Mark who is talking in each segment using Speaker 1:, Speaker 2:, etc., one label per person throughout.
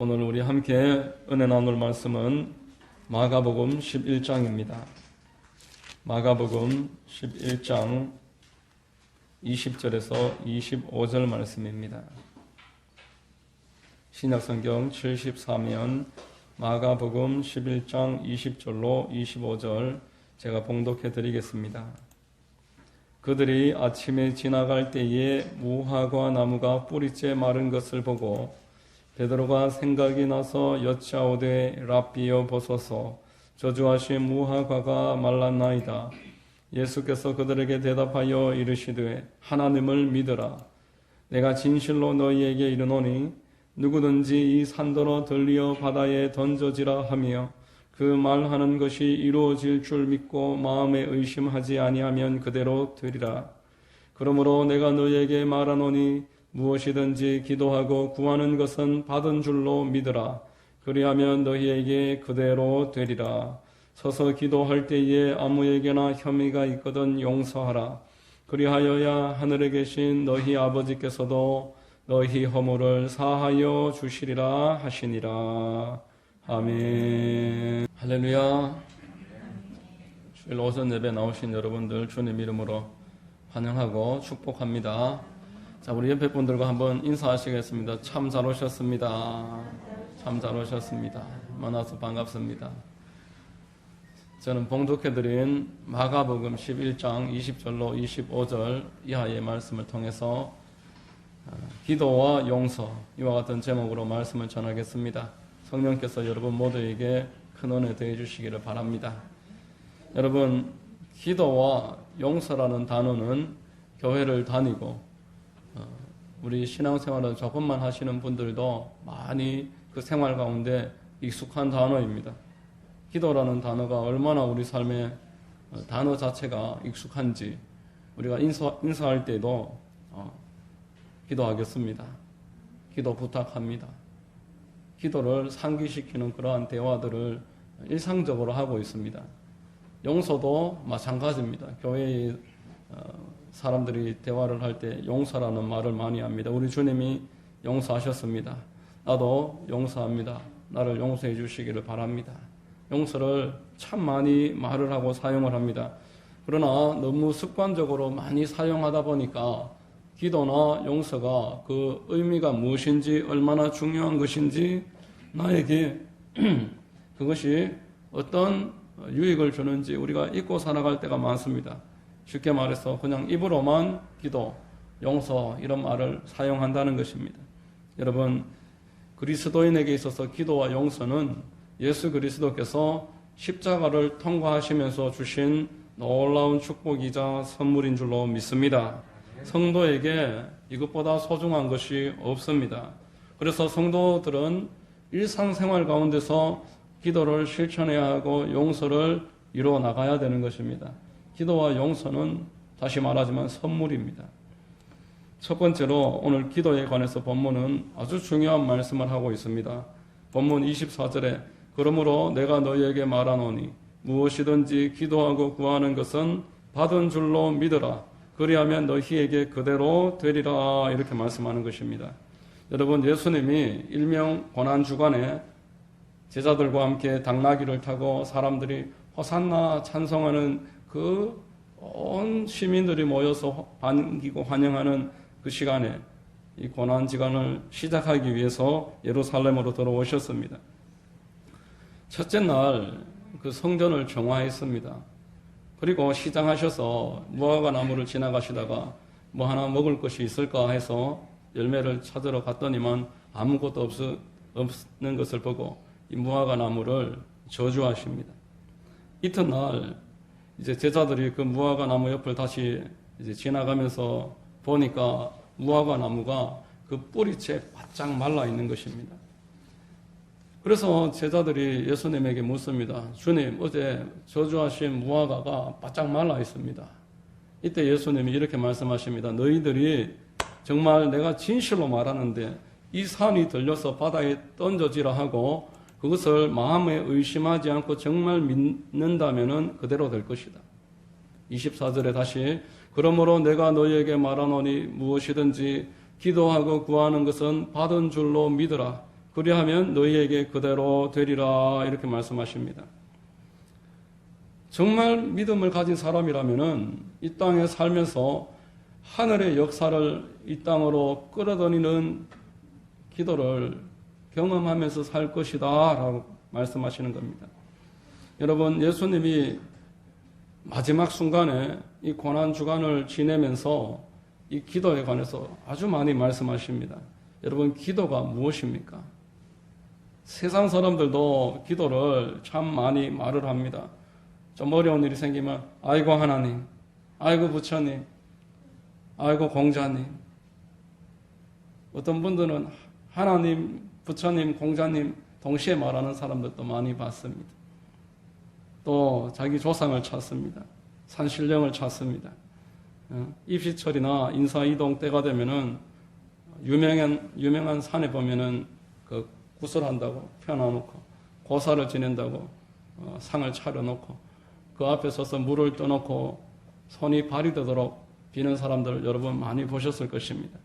Speaker 1: 오늘 우리 함께 은혜 나눌 말씀은 마가복음 11장입니다. 마가복음 11장 20절에서 25절 말씀입니다. 신약성경 74면 마가복음 11장 20절로 25절 제가 봉독해 드리겠습니다. 그들이 아침에 지나갈 때에 무화과 나무가 뿌리째 마른 것을 보고 베드로가 생각이 나서 여짜오되 랍비여 보소서 저주하신 무화과가 말랐나이다. 예수께서 그들에게 대답하여 이르시되 하나님을 믿으라. 내가 진실로 너희에게 이르노니 누구든지 이 산더러 들리어 바다에 던져지라 하며 그 말하는 것이 이루어질 줄 믿고 마음에 의심하지 아니하면 그대로 되리라. 그러므로 내가 너희에게 말하노니 무엇이든지 기도하고 구하는 것은 받은 줄로 믿으라. 그리하면 너희에게 그대로 되리라. 서서 기도할 때에 아무에게나 혐의가 있거든 용서하라. 그리하여야 하늘에 계신 너희 아버지께서도 너희 허물을 사하여 주시리라 하시니라. 아멘. 할렐루야. 주일 오전 예배 나오신 여러분들 주님 이름으로 환영하고 축복합니다. 자, 우리 옆에 분들과 한번 인사하시겠습니다. 참 잘 오셨습니다. 참 잘 오셨습니다. 만나서 반갑습니다. 저는 봉독해드린 마가복음 11장 20절로 25절 이하의 말씀을 통해서 기도와 용서 이와 같은 제목으로 말씀을 전하겠습니다. 성령께서 여러분 모두에게 큰 은혜 더해 주시기를 바랍니다. 여러분, 기도와 용서라는 단어는 교회를 다니고 우리 신앙생활을 조금만 하시는 분들도 많이 그 생활 가운데 익숙한 단어입니다. 기도라는 단어가 얼마나 우리 삶에 단어 자체가 익숙한지 우리가 인사할 때도 기도하겠습니다. 기도 부탁합니다. 기도를 상기시키는 그러한 대화들을 일상적으로 하고 있습니다. 용서도 마찬가지입니다. 교회의 사람들이 대화를 할 때 용서라는 말을 많이 합니다. 우리 주님이 용서하셨습니다. 나도 용서합니다. 나를 용서해 주시기를 바랍니다. 용서를 참 많이 말을 하고 사용을 합니다. 그러나 너무 습관적으로 많이 사용하다 보니까 기도나 용서가 그 의미가 무엇인지 얼마나 중요한 것인지 나에게 그것이 어떤 유익을 주는지 우리가 잊고 살아갈 때가 많습니다. 쉽게 말해서 그냥 입으로만 기도, 용서 이런 말을 사용한다는 것입니다. 여러분, 그리스도인에게 있어서 기도와 용서는 예수 그리스도께서 십자가를 통과하시면서 주신 놀라운 축복이자 선물인 줄로 믿습니다. 성도에게 이것보다 소중한 것이 없습니다. 그래서 성도들은 일상생활 가운데서 기도를 실천해야 하고 용서를 이루어 나가야 되는 것입니다. 기도와 용서는 다시 말하지만 선물입니다. 첫 번째로 오늘 기도에 관해서 본문은 아주 중요한 말씀을 하고 있습니다. 본문 24절에 그러므로 내가 너희에게 말하노니 무엇이든지 기도하고 구하는 것은 받은 줄로 믿으라. 그리하면 너희에게 그대로 되리라. 이렇게 말씀하는 것입니다. 여러분, 예수님이 일명 고난주간에 제자들과 함께 당나귀를 타고 사람들이 호산나 찬송하는 그 온 시민들이 모여서 반기고 환영하는 그 시간에 이 고난주간을 시작하기 위해서 예루살렘으로 들어오셨습니다. 첫째 날 그 성전을 정화했습니다. 그리고 시장하셔서 무화과 나무를 지나가시다가 뭐 하나 먹을 것이 있을까 해서 열매를 찾으러 갔더니만 아무것도 없는 것을 보고 이 무화과 나무를 저주하십니다. 이튿날 이제 제자들이 그 무화과 나무 옆을 다시 이제 지나가면서 보니까 무화과 나무가 그 뿌리채 바짝 말라 있는 것입니다. 그래서 제자들이 예수님에게 묻습니다. 주님, 어제 저주하신 무화과가 바짝 말라 있습니다. 이때 예수님이 이렇게 말씀하십니다. 너희들이 정말 내가 진실로 말하는데 이 산이 들려서 바다에 던져지라 하고 그것을 마음에 의심하지 않고 정말 믿는다면 그대로 될 것이다. 24절에 다시 그러므로 내가 너희에게 말하노니 무엇이든지 기도하고 구하는 것은 받은 줄로 믿으라. 그리하면 너희에게 그대로 되리라. 이렇게 말씀하십니다. 정말 믿음을 가진 사람이라면은 이 땅에 살면서 하늘의 역사를 이 땅으로 끌어들이는 기도를 경험하면서 살 것이다 라고 말씀하시는 겁니다. 여러분, 예수님이 마지막 순간에 이 고난주간을 지내면서 이 기도에 관해서 아주 많이 말씀하십니다. 여러분, 기도가 무엇입니까? 세상 사람들도 기도를 참 많이 말을 합니다. 좀 어려운 일이 생기면 아이고 하나님, 아이고 부처님, 아이고 공자님. 어떤 분들은 하나님, 부처님, 공자님 동시에 말하는 사람들도 많이 봤습니다. 또 자기 조상을 찾습니다. 산신령을 찾습니다. 입시철이나 인사이동 때가 되면은 유명한 산에 보면은 그 구슬한다고 펴놔놓고 고사를 지낸다고 상을 차려놓고 그 앞에 서서 물을 떠놓고 손이 발이 되도록 비는 사람들 여러분 많이 보셨을 것입니다.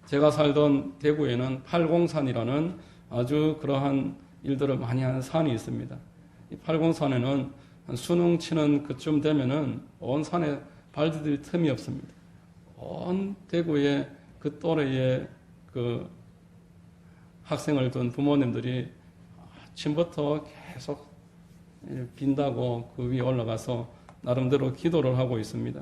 Speaker 1: 제가 살던 대구에는 팔공산이라는 아주 그러한 일들을 많이 하는 산이 있습니다. 이 팔공산에는 수능 치는 그쯤 되면은 온 산에 발 디딜 틈이 없습니다. 온 대구에 그 또래의 그 학생을 둔 부모님들이 아침부터 계속 빈다고 그 위에 올라가서 나름대로 기도를 하고 있습니다.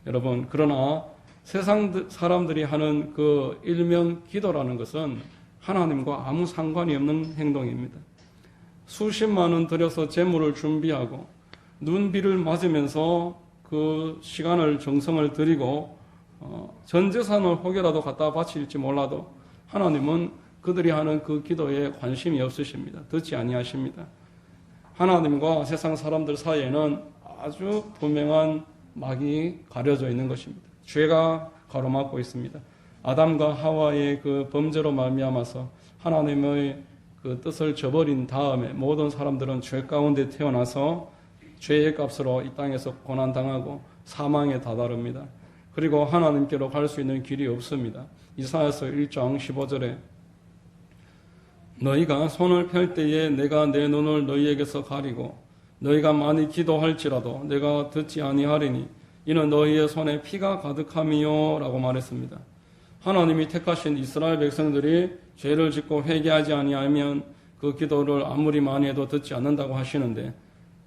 Speaker 1: 여러분, 그러나 세상 사람들이 하는 그 일명 기도라는 것은 하나님과 아무 상관이 없는 행동입니다. 수십만 원 들여서 재물을 준비하고 눈비를 맞으면서 그 시간을 정성을 들이고 전 재산을 혹여라도 갖다 바칠지 몰라도 하나님은 그들이 하는 그 기도에 관심이 없으십니다. 듣지 아니하십니다. 하나님과 세상 사람들 사이에는 아주 분명한 막이 가려져 있는 것입니다. 죄가 가로막고 있습니다. 아담과 하와의 그 범죄로 말미암아서 하나님의 그 뜻을 저버린 다음에 모든 사람들은 죄 가운데 태어나서 죄의 값으로 이 땅에서 고난당하고 사망에 다다릅니다. 그리고 하나님께로 갈 수 있는 길이 없습니다. 이사야서 1장 15절에 너희가 손을 펼 때에 내가 내 눈을 너희에게서 가리고 너희가 많이 기도할지라도 내가 듣지 아니하리니 이는 너희의 손에 피가 가득함이요 라고 말했습니다. 하나님이 택하신 이스라엘 백성들이 죄를 짓고 회개하지 아니하면 그 기도를 아무리 많이 해도 듣지 않는다고 하시는데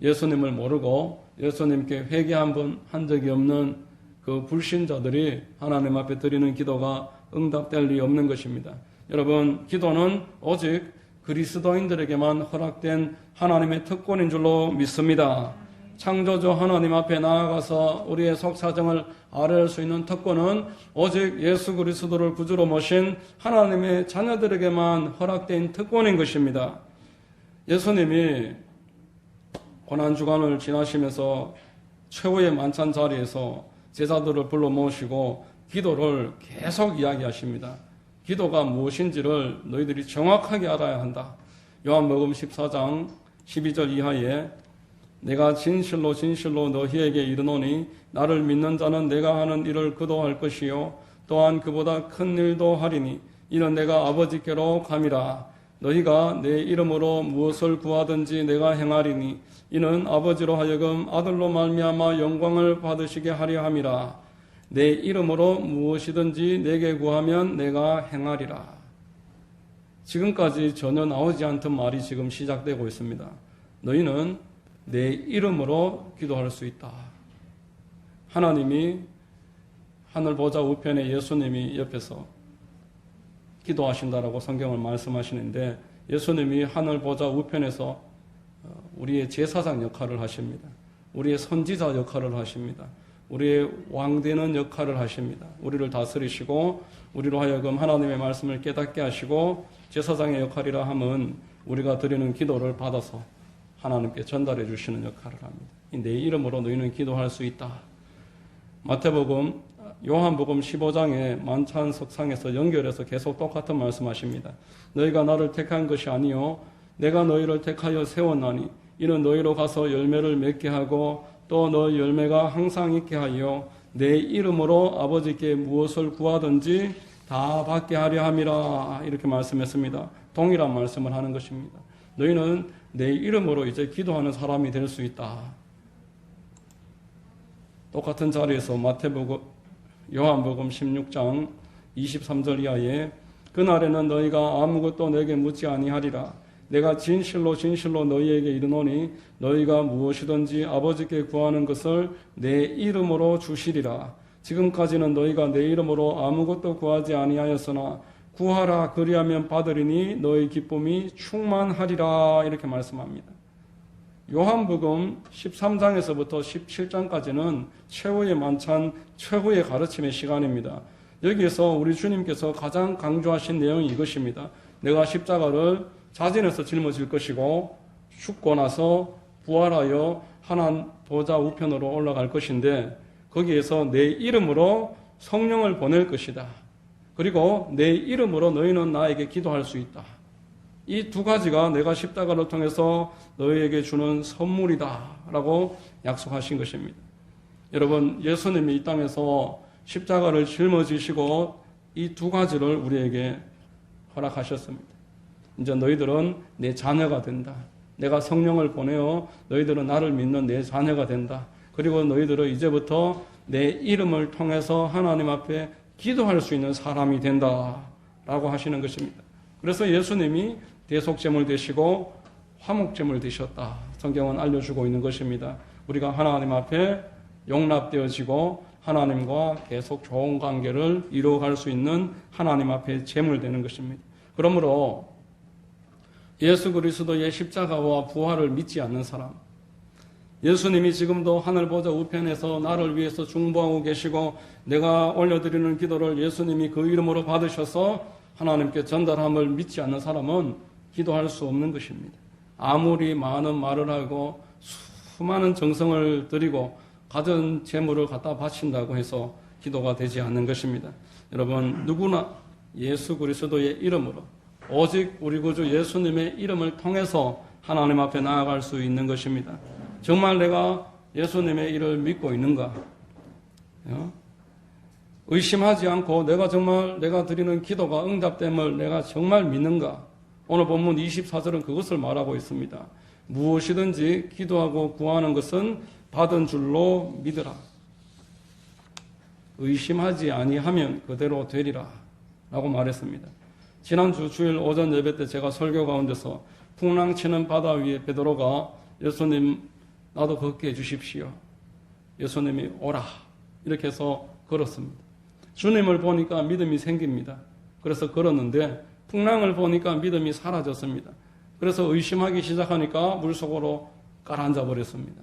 Speaker 1: 예수님을 모르고 예수님께 회개 한 번 한 적이 없는 그 불신자들이 하나님 앞에 드리는 기도가 응답될 리 없는 것입니다. 여러분, 기도는 오직 그리스도인들에게만 허락된 하나님의 특권인 줄로 믿습니다. 창조주 하나님 앞에 나아가서 우리의 속사정을 아뢰할 수 있는 특권은 오직 예수 그리스도를 구주로 모신 하나님의 자녀들에게만 허락된 특권인 것입니다. 예수님이 고난주간을 지나시면서 최후의 만찬 자리에서 제자들을 불러 모으시고 기도를 계속 이야기하십니다. 기도가 무엇인지를 너희들이 정확하게 알아야 한다. 요한복음 14장 12절 이하에 내가 진실로 진실로 너희에게 이르노니 나를 믿는 자는 내가 하는 일을 그도 할 것이요 또한 그보다 큰 일도 하리니 이는 내가 아버지께로 감이라. 너희가 내 이름으로 무엇을 구하든지 내가 행하리니 이는 아버지로 하여금 아들로 말미암아 영광을 받으시게 하려 함이라. 내 이름으로 무엇이든지 내게 구하면 내가 행하리라. 지금까지 전혀 나오지 않던 말이 지금 시작되고 있습니다. 너희는 내 이름으로 기도할 수 있다. 하나님이 하늘 보좌 우편에 예수님이 옆에서 기도하신다라고 성경을 말씀하시는데 예수님이 하늘 보좌 우편에서 우리의 제사장 역할을 하십니다. 우리의 선지자 역할을 하십니다. 우리의 왕되는 역할을 하십니다. 우리를 다스리시고 우리로 하여금 하나님의 말씀을 깨닫게 하시고 제사장의 역할이라 함은 우리가 드리는 기도를 받아서 하나님께 전달해 주시는 역할을 합니다. 내 이름으로 너희는 기도할 수 있다. 마태복음, 요한복음 15장의 만찬 석상에서 연결해서 계속 똑같은 말씀하십니다. 너희가 나를 택한 것이 아니요 내가 너희를 택하여 세웠나니 이는 너희로 가서 열매를 맺게 하고 또 너 열매가 항상 있게 하여 내 이름으로 아버지께 무엇을 구하든지 다 받게 하려 함이라. 이렇게 말씀했습니다. 동일한 말씀을 하는 것입니다. 너희는 내 이름으로 이제 기도하는 사람이 될 수 있다. 똑같은 자리에서 요한복음 16장 23절 이하에 그날에는 너희가 아무것도 내게 묻지 아니하리라. 내가 진실로 진실로 너희에게 이르노니 너희가 무엇이든지 아버지께 구하는 것을 내 이름으로 주시리라. 지금까지는 너희가 내 이름으로 아무것도 구하지 아니하였으나 구하라 그리하면 받으리니 너희 기쁨이 충만하리라. 이렇게 말씀합니다. 요한복음 13장에서부터 17장까지는 최후의 만찬, 최후의 가르침의 시간입니다. 여기에서 우리 주님께서 가장 강조하신 내용이 이것입니다. 내가 십자가를 자진해서 짊어질 것이고 죽고 나서 부활하여 하나님 보좌 우편으로 올라갈 것인데 거기에서 내 이름으로 성령을 보낼 것이다. 그리고 내 이름으로 너희는 나에게 기도할 수 있다. 이 두 가지가 내가 십자가를 통해서 너희에게 주는 선물이다 라고 약속하신 것입니다. 여러분, 예수님이 이 땅에서 십자가를 짊어지시고 이 두 가지를 우리에게 허락하셨습니다. 이제 너희들은 내 자녀가 된다. 내가 성령을 보내어 너희들은 나를 믿는 내 자녀가 된다. 그리고 너희들은 이제부터 내 이름을 통해서 하나님 앞에 기도할 수 있는 사람이 된다 라고 하시는 것입니다. 그래서 예수님이 대속제물 되시고 화목제물 되셨다. 성경은 알려주고 있는 것입니다. 우리가 하나님 앞에 용납되어지고 하나님과 계속 좋은 관계를 이루어갈 수 있는 하나님 앞에 제물되는 것입니다. 그러므로 예수 그리스도의 십자가와 부활을 믿지 않는 사람, 예수님이 지금도 하늘 보좌 우편에서 나를 위해서 중보하고 계시고 내가 올려드리는 기도를 예수님이 그 이름으로 받으셔서 하나님께 전달함을 믿지 않는 사람은 기도할 수 없는 것입니다. 아무리 많은 말을 하고 수많은 정성을 들이고 가진 재물을 갖다 바친다고 해서 기도가 되지 않는 것입니다. 여러분, 누구나 예수 그리스도의 이름으로 오직 우리 구주 예수님의 이름을 통해서 하나님 앞에 나아갈 수 있는 것입니다. 정말 내가 예수님의 일을 믿고 있는가? 의심하지 않고 내가 드리는 기도가 응답됨을 내가 정말 믿는가? 오늘 본문 24절은 그것을 말하고 있습니다. 무엇이든지 기도하고 구하는 것은 받은 줄로 믿으라. 의심하지 아니하면 그대로 되리라 라고 말했습니다. 지난주 주일 오전 예배 때 제가 설교 가운데서 풍랑치는 바다 위에 베드로가 예수님 나도 걷게 해주십시오. 예수님이 오라 이렇게 해서 걸었습니다. 주님을 보니까 믿음이 생깁니다. 그래서 걸었는데 풍랑을 보니까 믿음이 사라졌습니다. 그래서 의심하기 시작하니까 물속으로 가라앉아 버렸습니다.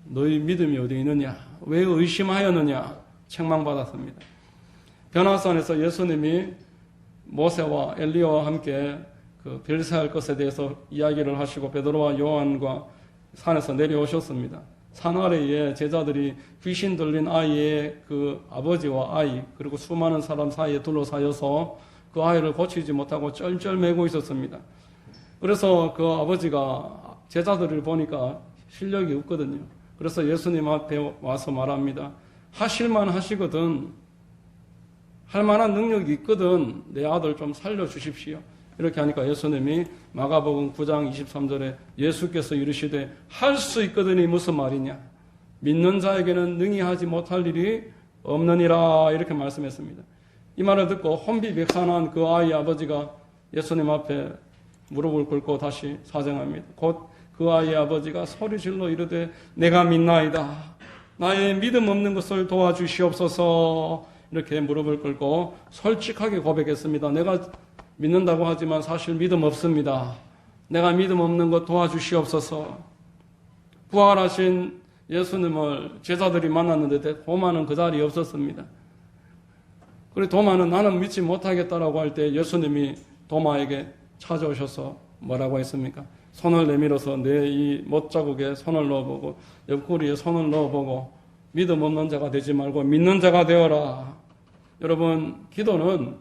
Speaker 1: 너희 믿음이 어디 있느냐? 왜 의심하였느냐? 책망받았습니다. 변화산에서 예수님이 모세와 엘리야와 함께 그 별세할 것에 대해서 이야기를 하시고 베드로와 요한과 산에서 내려오셨습니다. 산 아래에 제자들이 귀신 들린 아이의 그 아버지와 아이 그리고 수많은 사람 사이에 둘러싸여서 그 아이를 고치지 못하고 쩔쩔매고 있었습니다. 그래서 그 아버지가 제자들을 보니까 실력이 없거든요. 그래서 예수님 앞에 와서 말합니다. 하실만 하시거든, 할 만한 능력이 있거든 내 아들 좀 살려주십시오. 이렇게 하니까 예수님이 마가복음 9장 23절에 예수께서 이르시되 할 수 있거든이 무슨 말이냐? 믿는 자에게는 능히 하지 못할 일이 없느니라 이렇게 말씀했습니다. 이 말을 듣고 혼비백산한 그 아이의 아버지가 예수님 앞에 무릎을 꿇고 다시 사정합니다. 곧 그 아이의 아버지가 소리질러 이르되 내가 믿나이다. 나의 믿음 없는 것을 도와주시옵소서. 이렇게 무릎을 꿇고 솔직하게 고백했습니다. 내가 믿는다고 하지만 사실 믿음 없습니다. 내가 믿음 없는 것 도와주시옵소서. 부활하신 예수님을 제자들이 만났는데 도마는 그 자리에 없었습니다. 그리고 도마는 나는 믿지 못하겠다라고 할 때 예수님이 도마에게 찾아오셔서 뭐라고 했습니까? 손을 내밀어서 내 이 못자국에 손을 넣어보고 옆구리에 손을 넣어보고 믿음 없는 자가 되지 말고 믿는 자가 되어라. 여러분, 기도는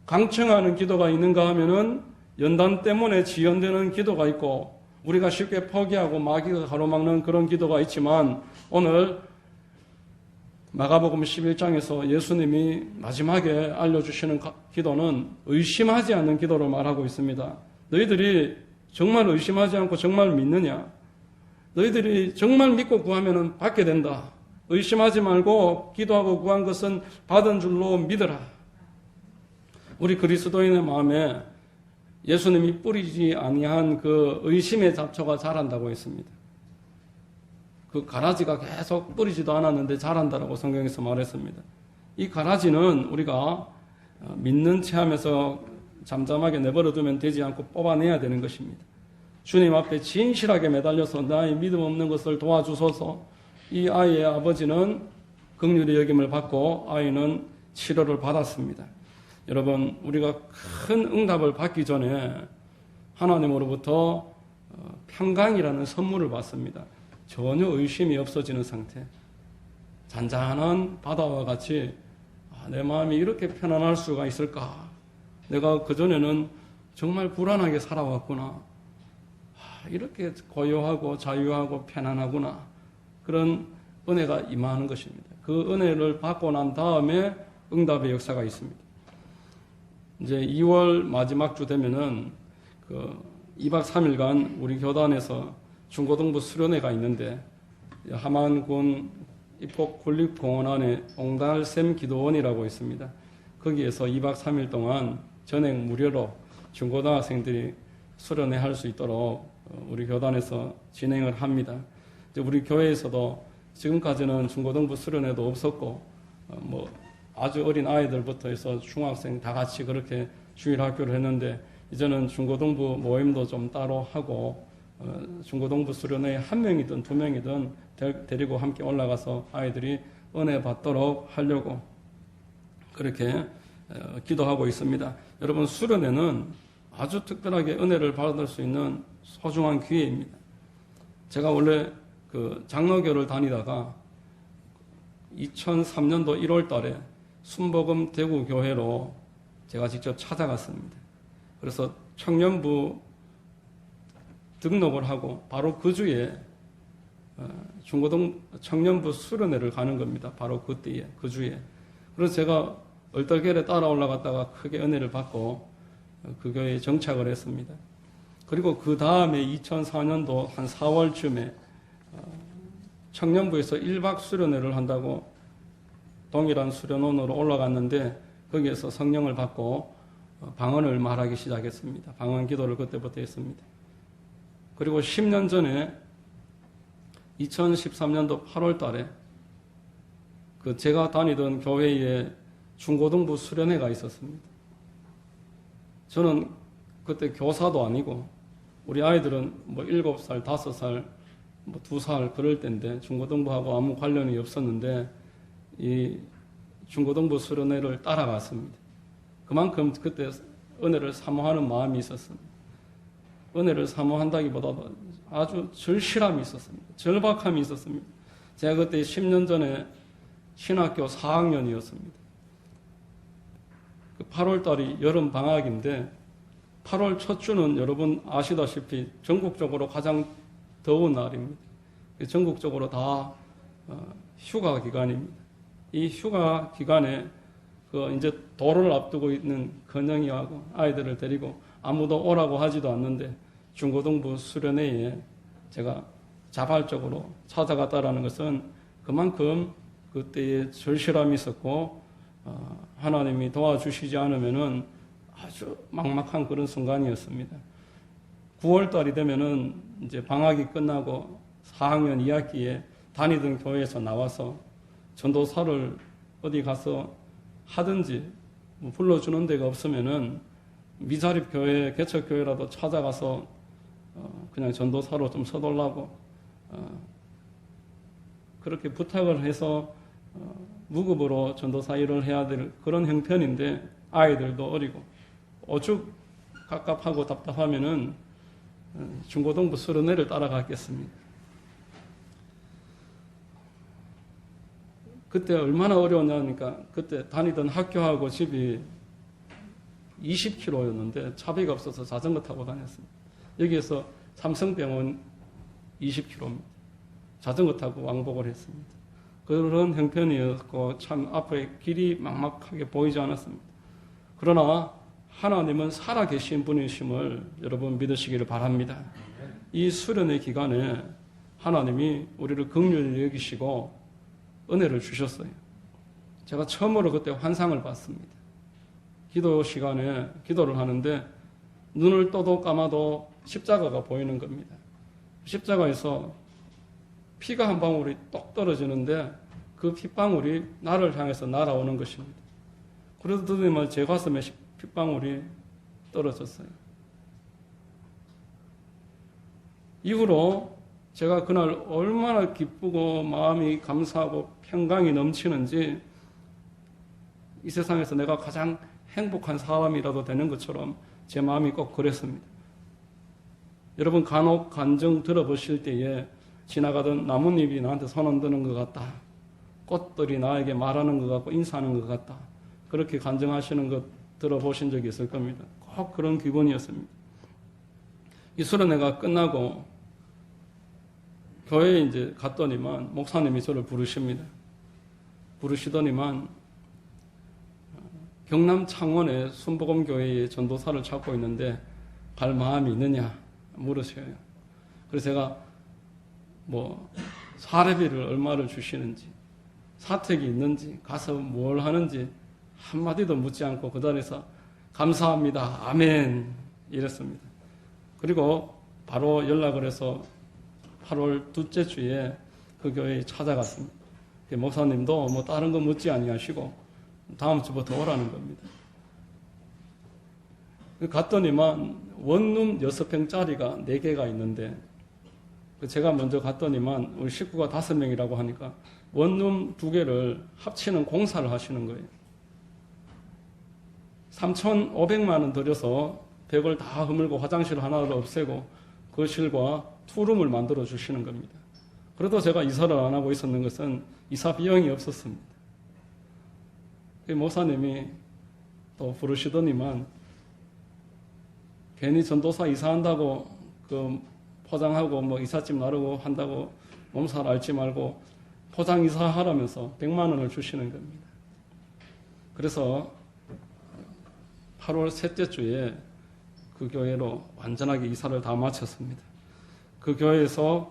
Speaker 1: 강청하는 기도가 있는가 하면은 연단 때문에 지연되는 기도가 있고 우리가 쉽게 포기하고 마귀가 가로막는 그런 기도가 있지만 오늘 마가복음 11장에서 예수님이 마지막에 알려주시는 기도는 의심하지 않는 기도를 말하고 있습니다. 너희들이 정말 의심하지 않고 정말 믿느냐? 너희들이 정말 믿고 구하면 받게 된다. 의심하지 말고 기도하고 구한 것은 받은 줄로 믿어라. 우리 그리스도인의 마음에 예수님이 뿌리지 아니한 그 의심의 잡초가 자란다고 했습니다. 그 가라지가 계속 뿌리지도 않았는데 자란다라고 성경에서 말했습니다. 이 가라지는 우리가 믿는 체하면서 잠잠하게 내버려두면 되지 않고 뽑아내야 되는 것입니다. 주님 앞에 진실하게 매달려서 나의 믿음 없는 것을 도와주소서. 이 아이의 아버지는 긍휼히 여김을 받고 아이는 치료를 받았습니다. 여러분, 우리가 큰 응답을 받기 전에 하나님으로부터 평강이라는 선물을 받습니다. 전혀 의심이 없어지는 상태. 잔잔한 바다와 같이 내 마음이 이렇게 편안할 수가 있을까? 내가 그전에는 정말 불안하게 살아왔구나. 이렇게 고요하고 자유하고 편안하구나. 그런 은혜가 임하는 것입니다. 그 은혜를 받고 난 다음에 응답의 역사가 있습니다. 이제 2월 마지막 주 되면은 2박 3일간 우리 교단에서 중고등부 수련회가 있는데 함안군 입곡 군립공원 안에 옹달샘 기도원이라고 있습니다. 거기에서 2박 3일 동안 전액 무료로 중고등학생들이 수련회 할 수 있도록 우리 교단에서 진행을 합니다. 이제 우리 교회에서도 지금까지는 중고등부 수련회도 없었고 아주 어린 아이들부터 해서 중학생 다 같이 그렇게 주일 학교를 했는데 이제는 중고등부 모임도 좀 따로 하고 중고등부 수련회에 1명이든 2명이든 데리고 함께 올라가서 아이들이 은혜 받도록 하려고 그렇게 기도하고 있습니다. 여러분, 수련회는 아주 특별하게 은혜를 받을 수 있는 소중한 기회입니다. 제가 원래 장로교를 다니다가 2003년도 1월 달에 순복음 대구교회로 제가 직접 찾아갔습니다. 그래서 청년부 등록을 하고 바로 그 주에 중고등 청년부 수련회를 가는 겁니다. 바로 그때에, 그 주에. 그래서 제가 얼떨결에 따라 올라갔다가 크게 은혜를 받고 그 교회에 정착을 했습니다. 그리고 그 다음에 2004년도 한 4월쯤에 청년부에서 1박 수련회를 한다고 동일한 수련원으로 올라갔는데 거기에서 성령을 받고 방언을 말하기 시작했습니다. 방언 기도를 그때부터 했습니다. 그리고 10년 전에 2013년도 8월 달에 제가 다니던 교회에 중고등부 수련회가 있었습니다. 저는 그때 교사도 아니고 우리 아이들은 7살, 5살, 2살 그럴 때인데 중고등부하고 아무 관련이 없었는데 이 중고등부 수련회를 따라갔습니다. 그만큼 그때 은혜를 사모하는 마음이 있었습니다. 은혜를 사모한다기보다도 아주 절실함이 있었습니다. 절박함이 있었습니다. 제가 그때 10년 전에 신학교 4학년이었습니다. 8월 달이 여름 방학인데 8월 첫 주는 여러분 아시다시피 전국적으로 가장 더운 날입니다. 전국적으로 다 휴가 기간입니다. 이 휴가 기간에 이제 도를 앞두고 있는 건영이하고 아이들을 데리고 아무도 오라고 하지도 않는데 중고등부 수련회에 제가 자발적으로 찾아갔다라는 것은 그만큼 그때의 절실함이 있었고 하나님이 도와주시지 않으면은 아주 막막한 그런 순간이었습니다. 9월 달이 되면은 이제 방학이 끝나고 4학년 2학기에 다니던 교회에서 나와서 전도사를 어디 가서 하든지 불러주는 데가 없으면은 미자립 교회, 개척 교회라도 찾아가서 그냥 전도사로 좀 서달라고 그렇게 부탁을 해서 무급으로 전도사 일을 해야 될 그런 형편인데 아이들도 어리고 오죽 갑갑하고 답답하면은 중고등부 수련회를 따라갔겠습니다. 그때 얼마나 어려웠냐니까 그때 다니던 학교하고 집이 20km였는데 차비가 없어서 자전거 타고 다녔습니다. 여기에서 삼성병원 20km입니다. 자전거 타고 왕복을 했습니다. 그런 형편이었고 참 앞에 길이 막막하게 보이지 않았습니다. 그러나 하나님은 살아계신 분이심을 여러분 믿으시기를 바랍니다. 이 수련의 기간에 하나님이 우리를 긍휼히 여기시고 은혜를 주셨어요. 제가 처음으로 그때 환상을 봤습니다. 기도 시간에 기도를 하는데 눈을 떠도 감아도 십자가가 보이는 겁니다. 십자가에서 피가 한 방울이 똑 떨어지는데 그 핏방울이 나를 향해서 날아오는 것입니다. 그러더니만 제 가슴에 핏방울이 떨어졌어요. 이후로 제가 그날 얼마나 기쁘고 마음이 감사하고 평강이 넘치는지 이 세상에서 내가 가장 행복한 사람이라도 되는 것처럼 제 마음이 꼭 그랬습니다. 여러분 간혹 간증 들어보실 때에 지나가던 나뭇잎이 나한테 손 흔드는 것 같다. 꽃들이 나에게 말하는 것 같고 인사하는 것 같다. 그렇게 간증하시는 것 들어보신 적이 있을 겁니다. 꼭 그런 기분이었습니다. 이 수련회가 끝나고 교회에 이제 갔더니만 목사님이 저를 부르십니다. 부르시더니만 경남 창원의 순복음교회의 전도사를 찾고 있는데 갈 마음이 있느냐 물으셔요. 그래서 제가 사례비를 얼마를 주시는지 사택이 있는지 가서 뭘 하는지 한마디도 묻지 않고 그 자리에서 감사합니다. 아멘 이랬습니다. 그리고 바로 연락을 해서 8월 둘째 주에 그 교회에 찾아갔습니다. 목사님도 다른 거 묻지 아니하시고 다음 주부터 오라는 겁니다. 갔더니만 원룸 6평짜리가 4개가 있는데 제가 먼저 갔더니만 우리 식구가 5명이라고 하니까 원룸 2개를 합치는 공사를 하시는 거예요. 3,500만 원 들여서 벽을 다 허물고 화장실 하나를 없애고 거실과 투룸을 만들어 주시는 겁니다. 그래도 제가 이사를 안 하고 있었는 것은 이사 비용이 없었습니다. 목사님이 또 부르시더니만 괜히 전도사 이사한다고 포장하고 이삿짐 나르고 한다고 몸살 앓지 말고 포장 이사하라면서 100만 원을 주시는 겁니다. 그래서 8월 셋째 주에 그 교회로 완전하게 이사를 다 마쳤습니다. 그 교회에서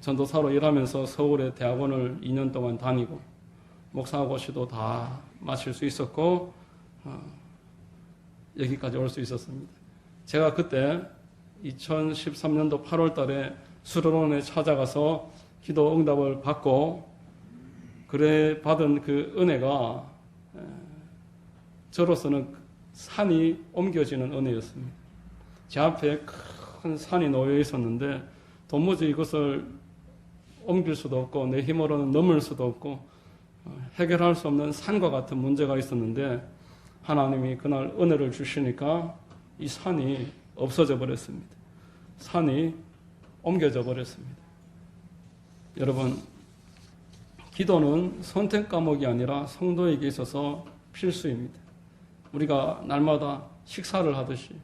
Speaker 1: 전도사로 일하면서 서울의 대학원을 2년 동안 다니고 목사고시도 다 마칠 수 있었고 여기까지 올 수 있었습니다. 제가 그때 2013년도 8월 달에 수련원에 찾아가서 기도 응답을 받고 그래 받은 그 은혜가 저로서는 산이 옮겨지는 은혜였습니다. 제 앞에 큰 산이 놓여 있었는데 도무지 이것을 옮길 수도 없고 내 힘으로는 넘을 수도 없고 해결할 수 없는 산과 같은 문제가 있었는데 하나님이 그날 은혜를 주시니까 이 산이 없어져 버렸습니다. 산이 옮겨져 버렸습니다. 여러분, 기도는 선택 과목이 아니라 성도에게 있어서 필수입니다. 우리가 날마다 식사를 하듯이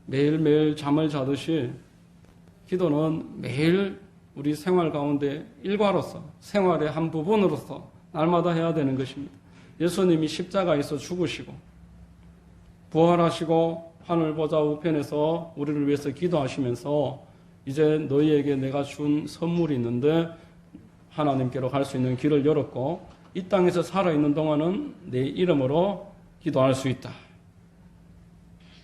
Speaker 1: 매일매일 잠을 자듯이 기도는 매일 우리 생활 가운데 일과로서 생활의 한 부분으로서 날마다 해야 되는 것입니다. 예수님이 십자가에서 죽으시고 부활하시고 하늘 보좌 우편에서 우리를 위해서 기도하시면서 이제 너희에게 내가 준 선물이 있는데 하나님께로 갈 수 있는 길을 열었고 이 땅에서 살아있는 동안은 내 이름으로 기도할 수 있다.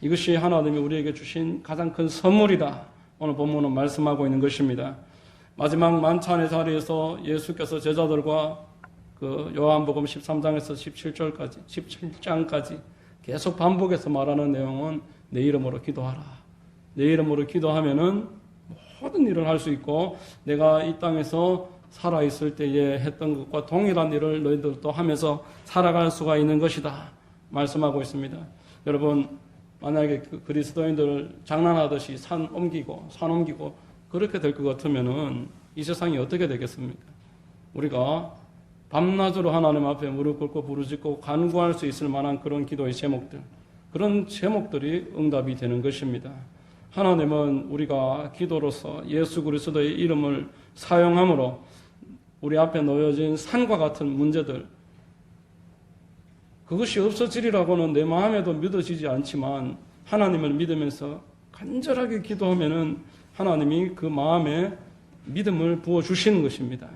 Speaker 1: 이것이 하나님이 우리에게 주신 가장 큰 선물이다. 오늘 본문은 말씀하고 있는 것입니다. 마지막 만찬의 자리에서 예수께서 제자들과 그 요한복음 13장에서 17장까지 계속 반복해서 말하는 내용은 내 이름으로 기도하라. 내 이름으로 기도하면은 모든 일을 할 수 있고 내가 이 땅에서 살아있을 때에 했던 것과 동일한 일을 너희들도 하면서 살아갈 수가 있는 것이다. 말씀하고 있습니다. 여러분, 만약에 그 그리스도인들을 장난하듯이 산 옮기고 그렇게 될 것 같으면은 이 세상이 어떻게 되겠습니까? 우리가 밤낮으로 하나님 앞에 무릎 꿇고 부르짖고 간구할 수 있을 만한 그런 기도의 제목들, 그런 제목들이 응답이 되는 것입니다. 하나님은 우리가 기도로서 예수 그리스도의 이름을 사용함으로 우리 앞에 놓여진 산과 같은 문제들, 그것이 없어지리라고는 내 마음에도 믿어지지 않지만 하나님을 믿으면서 간절하게 기도하면은 하나님이 그 마음에 믿음을 부어주시는 것입니다.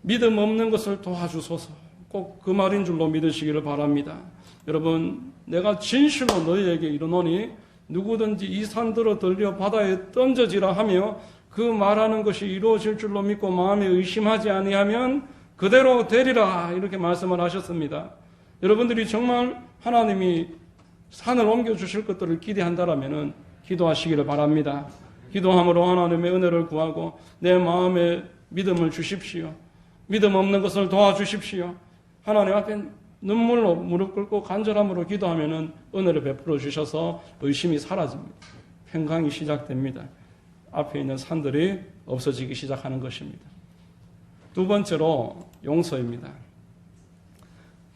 Speaker 1: 믿음 없는 것을 도와주소서. 꼭 그 말인 줄로 믿으시기를 바랍니다. 여러분, 내가 진실로 너희에게 이르노니 누구든지 이 산들어 들려 바다에 던져지라 하며 그 말하는 것이 이루어질 줄로 믿고 마음에 의심하지 아니하면 그대로 되리라, 이렇게 말씀을 하셨습니다. 여러분들이 정말 하나님이 산을 옮겨주실 것들을 기대한다라면 기도하시기를 바랍니다. 기도함으로 하나님의 은혜를 구하고 내 마음에 믿음을 주십시오. 믿음 없는 것을 도와주십시오. 하나님 앞에 눈물로 무릎 꿇고 간절함으로 기도하면 은혜를 베풀어 주셔서 의심이 사라집니다. 평강이 시작됩니다. 앞에 있는 산들이 없어지기 시작하는 것입니다. 두 번째로 용서입니다.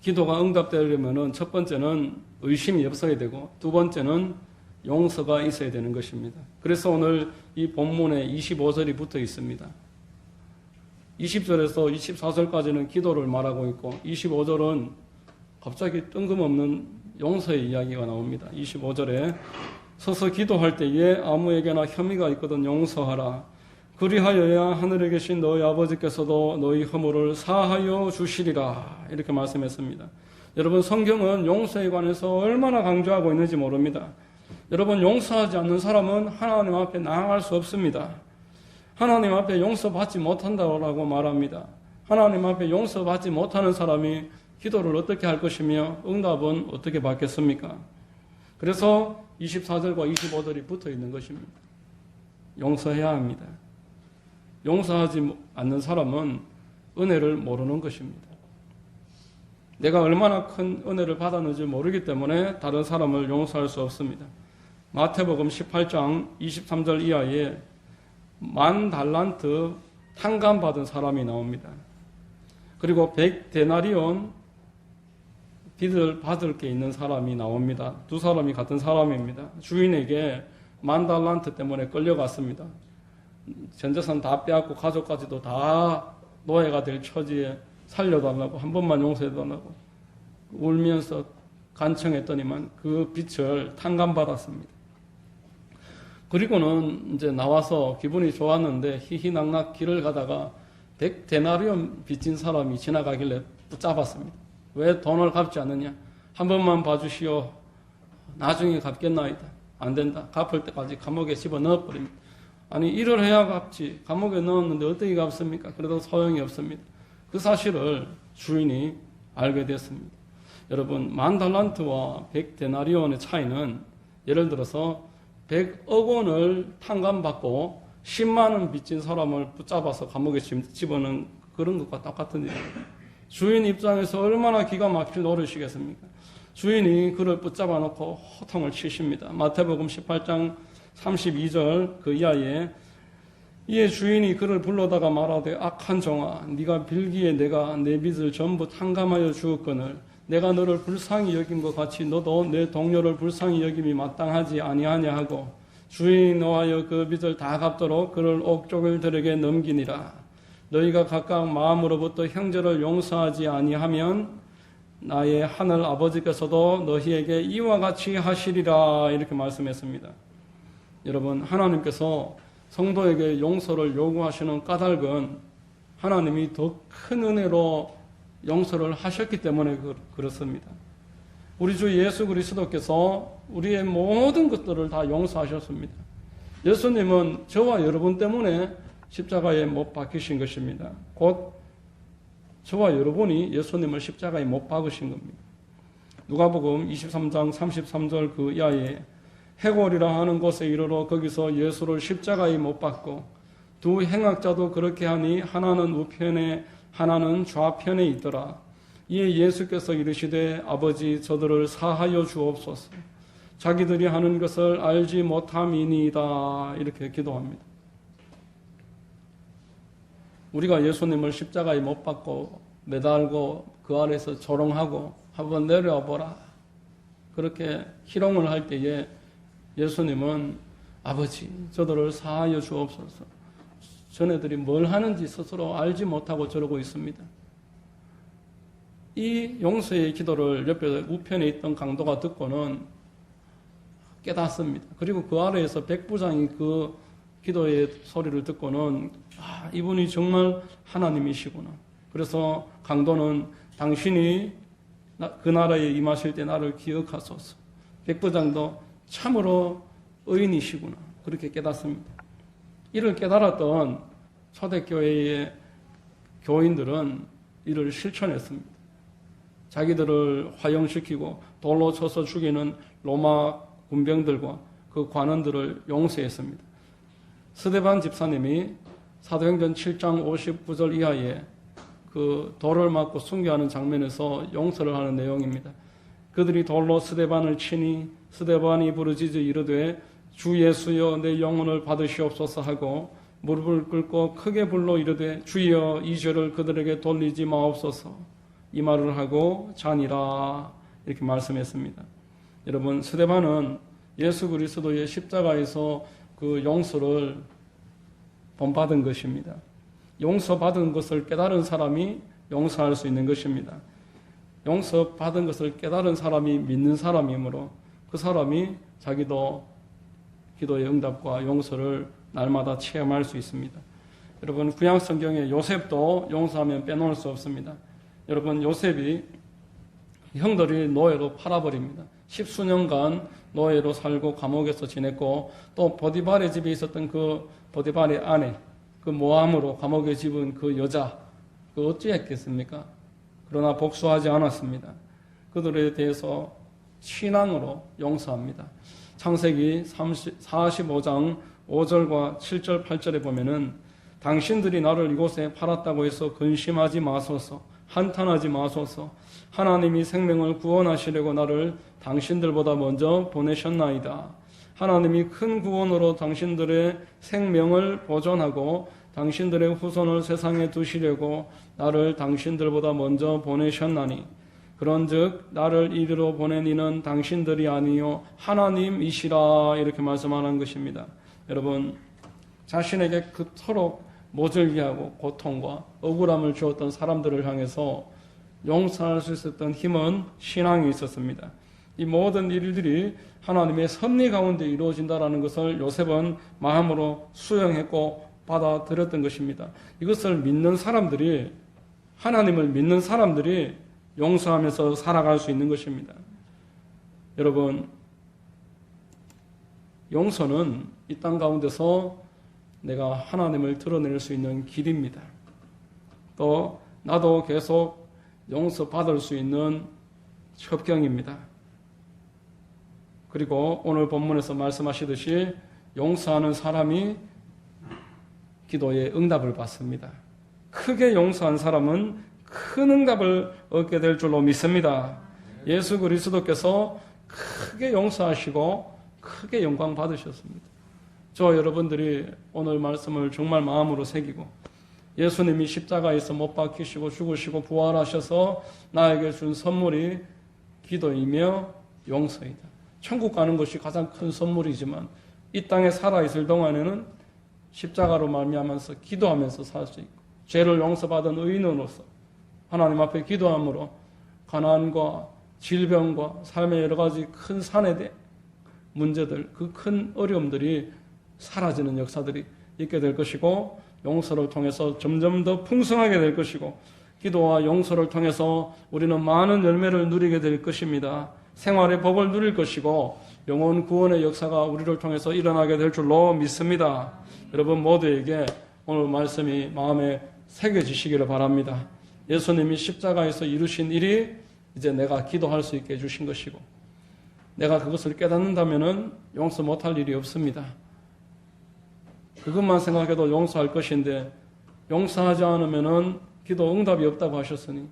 Speaker 1: 기도가 응답되려면 첫 번째는 의심이 없어야 되고 두 번째는 용서가 있어야 되는 것입니다. 그래서 오늘 이 본문에 25절이 붙어 있습니다. 20절에서 24절까지는 기도를 말하고 있고 25절은 갑자기 뜬금없는 용서의 이야기가 나옵니다. 25절에 서서 기도할 때에 아무에게나 혐의가 있거든 용서하라. 그리하여야 하늘에 계신 너희 아버지께서도 너희 허물을 사하여 주시리라, 이렇게 말씀했습니다. 여러분, 성경은 용서에 관해서 얼마나 강조하고 있는지 모릅니다. 여러분, 용서하지 않는 사람은 하나님 앞에 나아갈 수 없습니다. 하나님 앞에 용서받지 못한다고 말합니다. 하나님 앞에 용서받지 못하는 사람이 기도를 어떻게 할 것이며 응답은 어떻게 받겠습니까? 그래서 24절과 25절이 붙어 있는 것입니다. 용서해야 합니다. 용서하지 않는 사람은 은혜를 모르는 것입니다. 내가 얼마나 큰 은혜를 받았는지 모르기 때문에 다른 사람을 용서할 수 없습니다. 마태복음 18장 23절 이하에 10,000달란트 탕감받은 사람이 나옵니다. 그리고 100데나리온 빚을 받을 게 있는 사람이 나옵니다. 두 사람이 같은 사람입니다. 주인에게 10,000달란트 때문에 끌려갔습니다. 전 재산 다 빼앗고 가족까지도 다 노예가 될 처지에 살려달라고, 한 번만 용서해달라고 울면서 간청했더니만 그 빚을 탕감받았습니다. 그리고는 이제 나와서 기분이 좋았는데 희희낙낙 길을 가다가 100데나리온 빚진 사람이 지나가길래 붙잡았습니다. 왜 돈을 갚지 않느냐? 한 번만 봐주시오. 나중에 갚겠나이다. 안 된다. 갚을 때까지 감옥에 집어넣어버립니다. 아니, 일을 해야 갚지. 감옥에 넣었는데 어떻게 갚습니까? 그래도 소용이 없습니다. 그 사실을 주인이 알게 됐습니다. 여러분, 10,000달란트와 100데나리온의 차이는 예를 들어서 100억 원을 탕감받고 10만 원 빚진 사람을 붙잡아서 감옥에 집어넣은 그런 것과 똑같은 일입니다. 주인 입장에서 얼마나 기가 막힐 노릇이겠습니까? 주인이 그를 붙잡아 놓고 호통을 치십니다. 마태복음 18장 32절 그 이하에 이에 주인이 그를 불러다가 말하되 악한 종아, 네가 빌기에 내가 내 빚을 전부 탕감하여 주었거늘 내가 너를 불쌍히 여긴 것 같이 너도 내 동료를 불쌍히 여김이 마땅하지 아니하냐 하고 주인이 노하여 그 빚을 다 갚도록 그를 옥조글들에게 넘기니라. 너희가 각각 마음으로부터 형제를 용서하지 아니하면 나의 하늘 아버지께서도 너희에게 이와 같이 하시리라, 이렇게 말씀했습니다. 여러분, 하나님께서 성도에게 용서를 요구하시는 까닭은 하나님이 더 큰 은혜로 용서를 하셨기 때문에 그렇습니다. 우리 주 예수 그리스도께서 우리의 모든 것들을 다 용서하셨습니다. 예수님은 저와 여러분 때문에 십자가에 못 박히신 것입니다. 곧 저와 여러분이 예수님을 십자가에 못 박으신 겁니다. 누가복음 23장 33절 그 이하에 해골이라 하는 곳에 이르러 거기서 예수를 십자가에 못 박고 두 행악자도 그렇게 하니 하나는 우편에 하나는 좌편에 있더라. 이에 예수께서 이르시되 아버지 저들을 사하여 주옵소서. 자기들이 하는 것을 알지 못함이니이다. 이렇게 기도합니다. 우리가 예수님을 십자가에 못 박고 매달고 그 아래서 조롱하고 한번 내려와 보라, 그렇게 희롱을 할 때에 예수님은 아버지 저들을 사하여 주옵소서. 전애들이 뭘 하는지 스스로 알지 못하고 저러고 있습니다. 이 용서의 기도를 옆에 우편에 있던 강도가 듣고는 깨닫습니다. 그리고 그 아래에서 백부장이 그 기도의 소리를 듣고는 이분이 정말 하나님이시구나. 그래서 강도는 당신이 그 나라에 임하실 때 나를 기억하소서. 백부장도 참으로 의인이시구나. 그렇게 깨닫습니다. 이를 깨달았던 초대교회의 교인들은 이를 실천했습니다. 자기들을 화형시키고 돌로 쳐서 죽이는 로마 군병들과 그 관원들을 용서했습니다. 스데반 집사님이 사도행전 7장 59절 이하에 그 돌을 맞고 순교하는 장면에서 용서를 하는 내용입니다. 그들이 돌로 스데반을 치니 스데반이 부르짖어 이르되 주 예수여 내 영혼을 받으시옵소서 하고 무릎을 꿇고 크게 불러 이르되 주여 이 죄를 그들에게 돌리지 마옵소서 이 말을 하고 자니라 이렇게 말씀했습니다. 여러분 스데반은 예수 그리스도의 십자가에서 그 용서를 본받은 것입니다. 용서받은 것을 깨달은 사람이 용서할 수 있는 것입니다. 용서받은 것을 깨달은 사람이 믿는 사람이므로 그 사람이 자기도 기도의 응답과 용서를 날마다 체험할 수 있습니다. 여러분 구약 성경에 요셉도 용서하면 빼놓을 수 없습니다. 여러분 요셉이 형들이 노예로 팔아버립니다. 10수년간 노예로 살고 감옥에서 지냈고 또 보디발의 집에 있었던 그 보디발의 아내 그 모함으로 감옥에 집은 그 여자 그 어찌했겠습니까? 그러나 복수하지 않았습니다. 그들에 대해서 신앙으로 용서합니다. 창세기 45장 5절과 7절 8절에 보면은 당신들이 나를 이곳에 팔았다고 해서 근심하지 마소서 한탄하지 마소서 하나님이 생명을 구원하시려고 나를 당신들보다 먼저 보내셨나이다. 하나님이 큰 구원으로 당신들의 생명을 보존하고 당신들의 후손을 세상에 두시려고 나를 당신들보다 먼저 보내셨나니 그런즉 나를 이리로 보낸 이는 당신들이 아니요 하나님이시라 이렇게 말씀하는 것입니다. 여러분 자신에게 그토록 모질게하고 고통과 억울함을 주었던 사람들을 향해서 용서할 수 있었던 힘은 신앙이 있었습니다. 이 모든 일들이 하나님의 섭리 가운데 이루어진다는 것을 요셉은 마음으로 수용했고 받아들였던 것입니다. 이것을 믿는 사람들이 하나님을 믿는 사람들이 용서하면서 살아갈 수 있는 것입니다. 여러분 용서는 이 땅 가운데서 내가 하나님을 드러낼 수 있는 길입니다. 또 나도 계속 용서받을 수 있는 협경입니다. 그리고 오늘 본문에서 말씀하시듯이 용서하는 사람이 기도의 응답을 받습니다. 크게 용서한 사람은 큰 응답을 얻게 될 줄로 믿습니다. 예수 그리스도께서 크게 용서하시고 크게 영광 받으셨습니다. 저 여러분들이 오늘 말씀을 정말 마음으로 새기고 예수님이 십자가에서 못 박히시고 죽으시고 부활하셔서 나에게 준 선물이 기도이며 용서이다. 천국 가는 것이 가장 큰 선물이지만 이 땅에 살아있을 동안에는 십자가로 말미암아서 기도하면서 살 수 있고 죄를 용서받은 의인으로서 하나님 앞에 기도함으로 가난과 질병과 삶의 여러 가지 큰 산에 대한 문제들, 그 큰 어려움들이 사라지는 역사들이 있게 될 것이고 용서를 통해서 점점 더 풍성하게 될 것이고 기도와 용서를 통해서 우리는 많은 열매를 누리게 될 것입니다. 생활의 복을 누릴 것이고 영혼 구원의 역사가 우리를 통해서 일어나게 될 줄로 믿습니다. 여러분 모두에게 오늘 말씀이 마음에 새겨지시기를 바랍니다. 예수님이 십자가에서 이루신 일이 이제 내가 기도할 수 있게 해주신 것이고 내가 그것을 깨닫는다면 용서 못할 일이 없습니다. 그것만 생각해도 용서할 것인데 용서하지 않으면 기도 응답이 없다고 하셨으니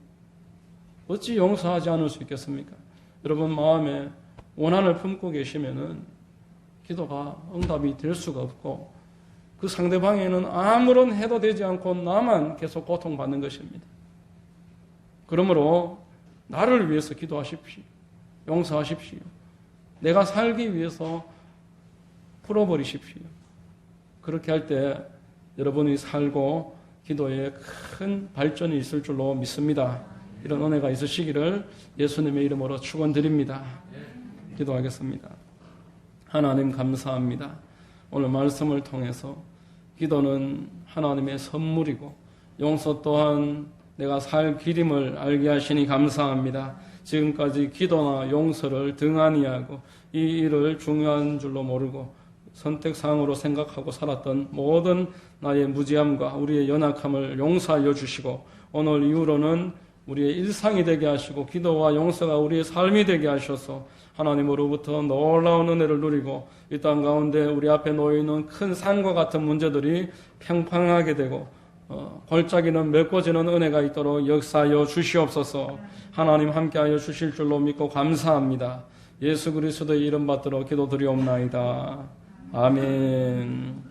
Speaker 1: 어찌 용서하지 않을 수 있겠습니까? 여러분 마음에 원한을 품고 계시면은 기도가 응답이 될 수가 없고 그 상대방에는 아무런 해도 되지 않고 나만 계속 고통받는 것입니다. 그러므로 나를 위해서 기도하십시오. 용서하십시오. 내가 살기 위해서 풀어버리십시오. 그렇게 할 때 여러분이 살고 기도에 큰 발전이 있을 줄로 믿습니다. 이런 은혜가 있으시기를 예수님의 이름으로 축원드립니다. 기도하겠습니다. 하나님 감사합니다. 오늘 말씀을 통해서 기도는 하나님의 선물이고 용서 또한 내가 살 길임을 알게 하시니 감사합니다. 지금까지 기도나 용서를 등한히 하고 이 일을 중요한 줄로 모르고 선택사항으로 생각하고 살았던 모든 나의 무지함과 우리의 연약함을 용서하여 주시고 오늘 이후로는 우리의 일상이 되게 하시고 기도와 용서가 우리의 삶이 되게 하셔서 하나님으로부터 놀라운 은혜를 누리고 이 땅 가운데 우리 앞에 놓여있는 큰 산과 같은 문제들이 평평하게 되고 골짜기는 메꿔지는 은혜가 있도록 역사하여 주시옵소서. 하나님 함께하여 주실 줄로 믿고 감사합니다. 예수 그리스도의 이름 받들어 기도드리옵나이다. 아멘.